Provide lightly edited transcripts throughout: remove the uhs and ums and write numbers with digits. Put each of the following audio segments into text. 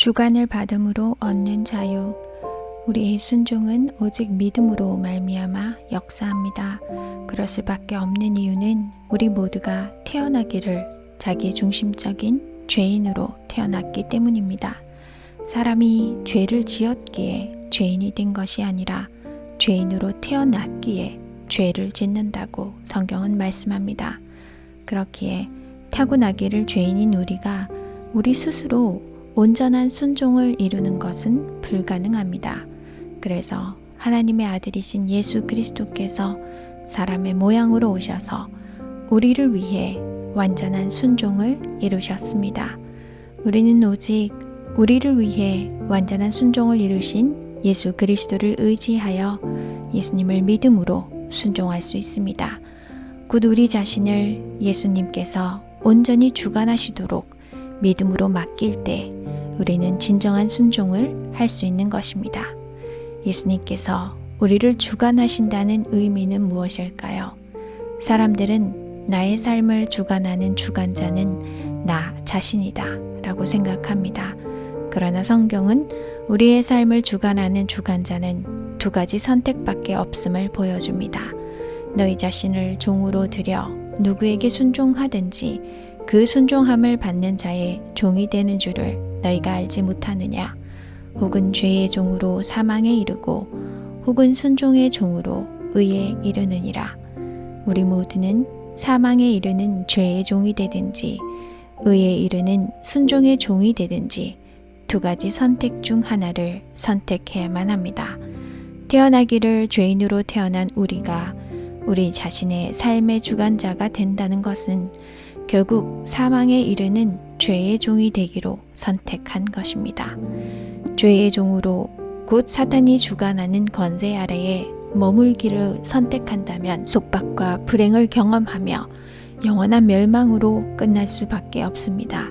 주관을 받음으로 얻는 자유. 우리의 순종은 오직 믿음으로 말미암아 역사합니다. 그럴 수밖에 없는 이유는 우리 모두가 태어나기를 자기 중심적인 죄인으로 태어났기 때문입니다. 사람이 죄를 지었기에 죄인이 된 것이 아니라 죄인으로 태어났기에 죄를 짓는다고 성경은 말씀합니다. 그렇기에 타고나기를 죄인인 우리가 우리 스스로 온전한 순종을 이루는 것은 불가능합니다. 그래서 하나님의 아들이신 예수 그리스도께서 사람의 모양으로 오셔서 우리를 위해 완전한 순종을 이루셨습니다. 우리는 오직 우리를 위해 완전한 순종을 이루신 예수 그리스도를 의지하여 예수님을 믿음으로 순종할 수 있습니다. 곧 우리 자신을 예수님께서 온전히 주관하시도록 믿음으로 맡길 때 우리는 진정한 순종을 할 수 있는 것입니다. 예수님께서 우리를 주관하신다는 의미는 무엇일까요? 사람들은 나의 삶을 주관하는 주관자는 나 자신이다 라고 생각합니다. 그러나 성경은 우리의 삶을 주관하는 주관자는 두 가지 선택밖에 없음을 보여줍니다. 너희 자신을 종으로 들여 누구에게 순종하든지 그 순종함을 받는 자의 종이 되는 줄을 너희가 알지 못하느냐? 혹은 죄의 종으로 사망에 이르고 혹은 순종의 종으로 의에 이르느니라. 우리 모두는 사망에 이르는 죄의 종이 되든지 의에 이르는 순종의 종이 되든지 두 가지 선택 중 하나를 선택해야만 합니다. 태어나기를 죄인으로 태어난 우리가 우리 자신의 삶의 주관자가 된다는 것은 결국 사망에 이르는 죄의 종이 되기로 선택한 것입니다. 죄의 종으로 곧 사탄이 주관하는 권세 아래에 머물기를 선택한다면 속박과 불행을 경험하며 영원한 멸망으로 끝날 수밖에 없습니다.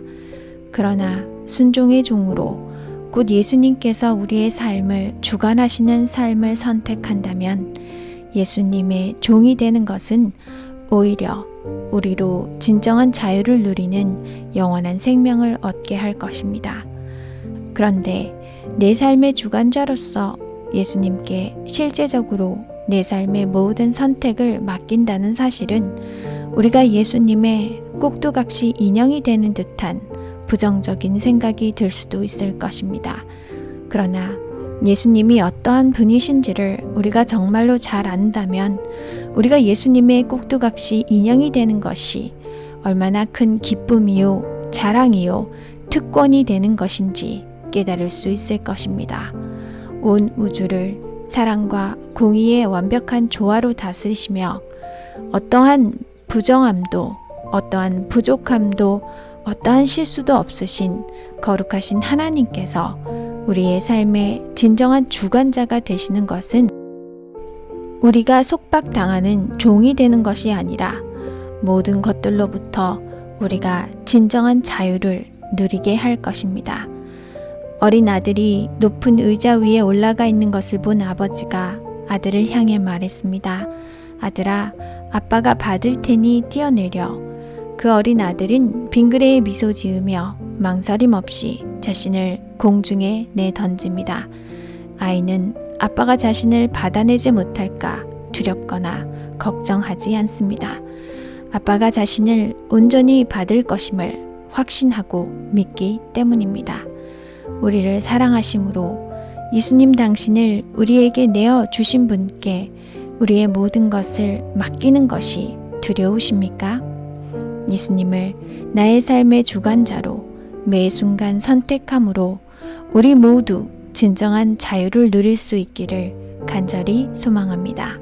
그러나 순종의 종으로 곧 예수님께서 우리의 삶을 주관하시는 삶을 선택한다면 예수님의 종이 되는 것은 오히려 우리로 진정한 자유를 누리는 영원한 생명을 얻게 할 것입니다. 그런데 내 삶의 주관자로서 예수님께 실제적으로 내 삶의 모든 선택을 맡긴다는 사실은 우리가 예수님의 꼭두각시 인형이 되는 듯한 부정적인 생각이 들 수도 있을 것입니다. 그러나 예수님이 어떠한 분이신지를 우리가 정말로 잘 안다면 우리가 예수님의 꼭두각시 인형이 되는 것이 얼마나 큰 기쁨이요, 자랑이요, 특권이 되는 것인지 깨달을 수 있을 것입니다. 온 우주를 사랑과 공의의 완벽한 조화로 다스리시며 어떠한 부정함도, 어떠한 부족함도, 어떠한 실수도 없으신 거룩하신 하나님께서 우리의 삶의 진정한 주관자가 되시는 것은 우리가 속박당하는 종이 되는 것이 아니라 모든 것들로부터 우리가 진정한 자유를 누리게 할 것입니다. 어린 아들이 높은 의자 위에 올라가 있는 것을 본 아버지가 아들을 향해 말했습니다. 아들아, 아빠가 받을 테니 뛰어내려. 그 어린 아들은 빙그레 미소 지으며 망설임 없이 자신을 공중에 내던집니다. 아이는 아빠가 자신을 받아내지 못할까 두렵거나 걱정하지 않습니다. 아빠가 자신을 온전히 받을 것임을 확신하고 믿기 때문입니다. 우리를 사랑하심으로 예수님 당신을 우리에게 내어 주신 분께 우리의 모든 것을 맡기는 것이 두려우십니까? 예수님을 나의 삶의 주관자로 매 순간 선택함으로 우리 모두 진정한 자유를 누릴 수 있기를 간절히 소망합니다.